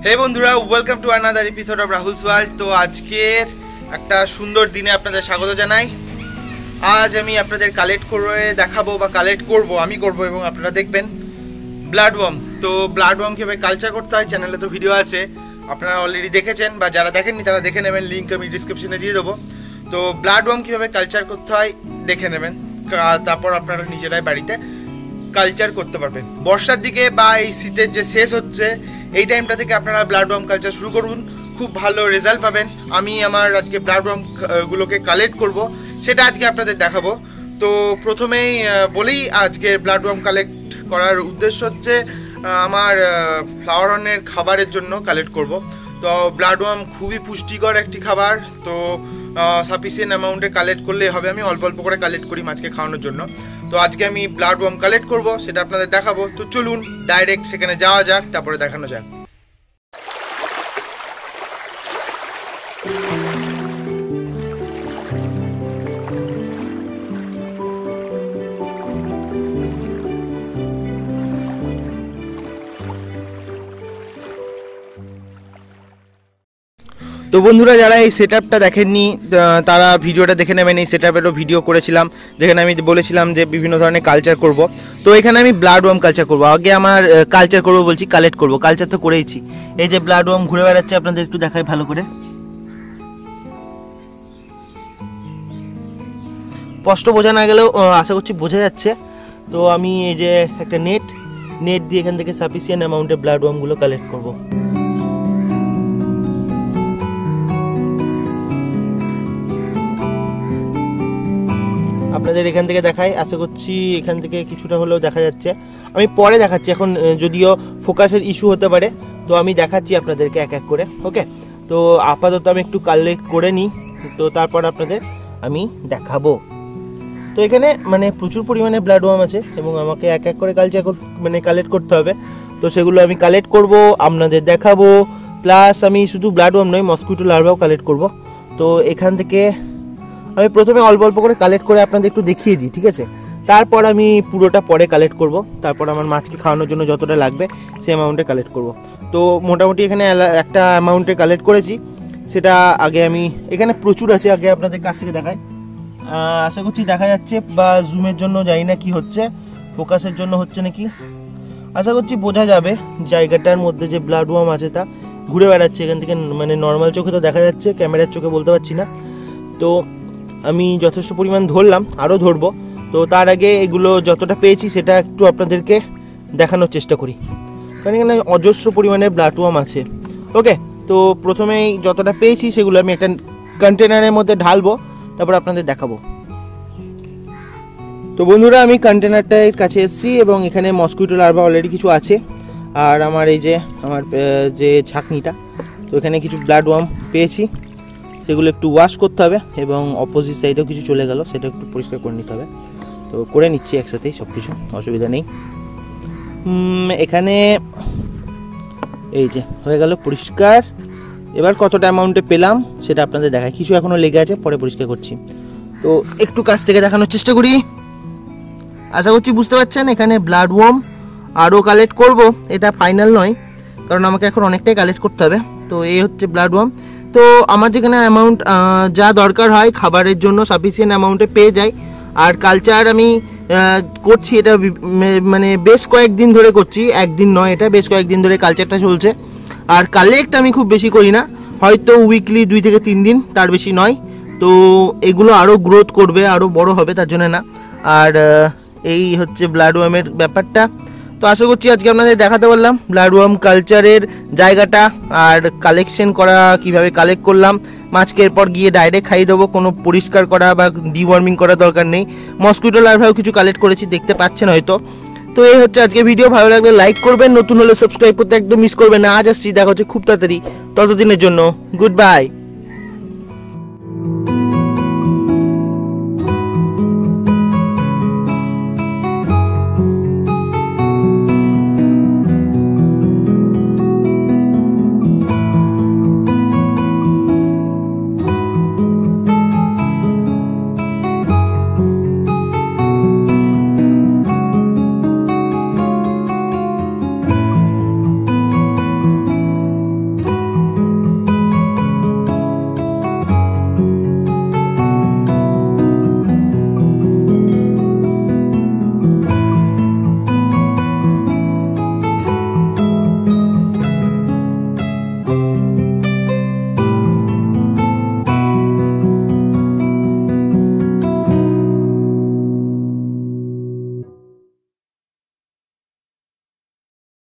হে বন্ধুরা, welcome to another episode of Rahul's world. তো আজকের একটা সুন্দর দিনে আপনাদের স্বাগত জানাই। আজ আমি আপনাদের কালেক্ট করে দেখাবো বা কালেক্ট করব, আমি করব এবং আপনারা দেখবেন ব্লাড ওয়ার্ম। তো ব্লাড ওয়ার্ম কীভাবে কালচার করতে হয় চ্যানেলে তো ভিডিও আছে, আপনারা অলরেডি দেখেছেন বা যারা দেখেননি তারা দেখে নেবেন, লিঙ্ক আমি ডিসক্রিপশনে দিয়ে দেবো। তো ব্লাড ওয়ার্ম কীভাবে কালচার করতে হয় দেখে নেবেন, তারপর আপনারা নিজেরাই বাড়িতে কালচার করতে পারবেন। বর্ষার দিকে বা এই শীতের যে শেষ হচ্ছে এই টাইমটা থেকে আপনারা ব্লাড ওয়ার্ম কালচার শুরু করুন, খুব ভালো রেজাল্ট পাবেন। আমি আমার আজকে ব্লাড ওয়ার্ম গুলোকে কালেক্ট করব, সেটা আজকে আপনাদের দেখাবো। তো প্রথমেই বলেই আজকে ব্লাড ওয়ার্ম কালেক্ট করার উদ্দেশ্য হচ্ছে আমার ফ্লাওয়ার অনের খাবারের জন্য কালেক্ট করব। তো ব্লাড ওয়ার্ম খুবই পুষ্টিকর একটি খাবার, তো সাফিসিয়েন্ট অ্যামাউন্টে কালেক্ট করলেই হবে। আমি অল্প অল্প করে কালেক্ট করি মাছকে খাওয়ানোর জন্য। তো আজকে আমি ব্লাড ওয়ার্ম কালেক্ট করব, সেটা আপনাদের দেখাবো। তো চলুন ডাইরেক্ট সেখানে যাওয়া যাক, তারপরে দেখানো যাক। তো বন্ধুরা, যারা এই সেটআপটা দেখেননি তারা ভিডিওটা দেখে নেবেন। এই সেটআপেরও ভিডিও করেছিলাম যেখানে আমি বলেছিলাম যে বিভিন্ন ধরনের কালচার করব। তো এখানে আমি ব্লাড ওয়ার্ম কালচার করব। আগে আমার কালচার করব বলছি, কালেক্ট করব। কালচার তো করেইছি। এই যে ব্লাড ওয়ার্ম ঘুরে বেড়াচ্ছে, আপনাদের একটু দেখাই ভালো করে। স্পষ্ট বোঝা না গেলেও আশা করছি বোঝা যাচ্ছে। তো আমি এই যে একটা নেট দিয়ে এখান থেকে সাফিসিয়েন্ট অ্যামাউন্টে ব্লাড ওয়ার্মগুলো কালেক্ট করব। আপনাদের এখান থেকে দেখাই, আশা করছি এখান থেকে কিছুটা হলেও দেখা যাচ্ছে। আমি পরে দেখাচ্ছি, এখন যদিও ফোকাসের ইস্যু হতে পারে, তো আমি দেখাচ্ছি আপনাদেরকে এক এক করে। ওকে, তো আপাতত আমি একটু কালেক্ট করে নিই, তো তারপর আপনাদের আমি দেখাবো। তো এখানে মানে প্রচুর পরিমাণে ব্লাড ওয়ার্ম আছে এবং আমাকে এক এক করে কালচার কালেক্ট করতে হবে। তো সেগুলো আমি কালেক্ট করব, আপনাদের দেখাবো। প্লাস আমি শুধু ব্লাড ওয়ার্ম নয়, মসকিউটো লার্ভাও কালেক্ট করব। তো এখান থেকে আমি প্রথমে অল্প অল্প করে কালেক্ট করে আপনাদের একটু দেখিয়ে দিই, ঠিক আছে? তারপর আমি পুরোটা পরে কালেক্ট করব। তারপর আমার মাছকে খাওয়ানোর জন্য যতটা লাগবে সেই অ্যামাউন্টে কালেক্ট করব। তো মোটামুটি এখানে একটা অ্যামাউন্টে কালেক্ট করেছি, সেটা আগে আমি এখানে প্রচুর আছে, আগে আপনাদের কাছ থেকে দেখাই। আশা করছি দেখা যাচ্ছে, বা জুমের জন্য জানি না কি হচ্ছে, ফোকাসের জন্য হচ্ছে নাকি, আশা করছি বোঝা যাবে। জায়গাটার মধ্যে যে ব্লাড ওয়ার্ম আছে তা ঘুরে বেড়াচ্ছে এখান থেকে, মানে নর্মাল চোখে তো দেখা যাচ্ছে, ক্যামেরার চোখে বলতে পারছি না। তো আমি যথেষ্ট পরিমাণ ধরলাম, আরও ধরবো। তো তার আগে এগুলো যতটা পেয়েছি সেটা একটু আপনাদেরকে দেখানোর চেষ্টা করি, কারণ এখানে অজস্র পরিমাণে ব্লাড ওয়ার্ম আছে। ওকে, তো প্রথমেই যতটা পেয়েছি সেগুলো আমি একটা কন্টেনারের মধ্যে ঢালবো, তারপর আপনাদের দেখাবো। তো বন্ধুরা, আমি কন্টেনারটার কাছে এসেছি এবং এখানে মসকিউটো লার্ভা অলরেডি কিছু আছে, আর আমার এই যে আমার যে ছাঁকনিটা, তো এখানে কিছু ব্লাড ওয়ার্ম পেয়েছি, সেগুলো একটু ওয়াশ করতে হবে এবং অপোজিট সাইডেও কিছু চলে গেল, সেটা একটু পরিষ্কার করে নিতে হবে। তো করে নিচ্ছি একসাথেই সব কিছু, অসুবিধা নেই। এখানে এই যে হয়ে গেল পরিষ্কার। এবার কতটা অ্যামাউন্টে পেলাম সেটা আপনাদের দেখায়, কিছু এখনও লেগে আছে, পরে পরিষ্কার করছি। তো একটু কাছ থেকে দেখানোর চেষ্টা করি, আশা করছি বুঝতে পারছেন। এখানে ব্লাড ওয়ার্ম আরও কালেক্ট করব, এটা ফাইনাল নয়, কারণ আমাকে এখন অনেকটাই কালেক্ট করতে হবে। তো এই হচ্ছে ব্লাড ওয়ার্ম। তো আমার যেখানে অ্যামাউন্ট যা দরকার হয় খাবারের জন্য সাফিসিয়েন্ট অ্যামাউন্টে পেয়ে যাই। আর কালচার আমি করছি, এটা মানে বেশ কয়েকদিন ধরে করছি, একদিন নয়, এটা বেশ কয়েকদিন ধরে কালচারটা চলছে। আর কালেক্ট আমি খুব বেশি করি না, হয়তো উইকলি 2 থেকে 3 দিন, তার বেশি নয়। তো এগুলো আরও গ্রোথ করবে, আরও বড় হবে, তার জন্য না। আর এই হচ্ছে ব্লাড ওয়ার্মের ব্যাপারটা। তো আশা করছি আজকে আপনাদের দেখাতে পারলাম ব্লাড ওয়ার্ম কালচারের জায়গাটা, আর কালেকশন করা কিভাবে কালেক্ট করলাম। মাছকে এরপর গিয়ে ডাইরেক্ট খাইয়ে দেবো, কোনো পরিষ্কার করা বা ডিওয়ার্মিং করার দরকার নেই। মসকিউটো লার্ভাও কিছু কালেক্ট করেছি, দেখতে পাচ্ছেন হয়তো। তো এই হচ্ছে আজকে ভিডিও, ভালো লাগলে লাইক করবেন, নতুন হলে সাবস্ক্রাইব করতে একদম মিস করবেন না। আজ আসছি, দেখা হচ্ছে খুব তাড়াতাড়ি, ততদিনের জন্য গুড বাই।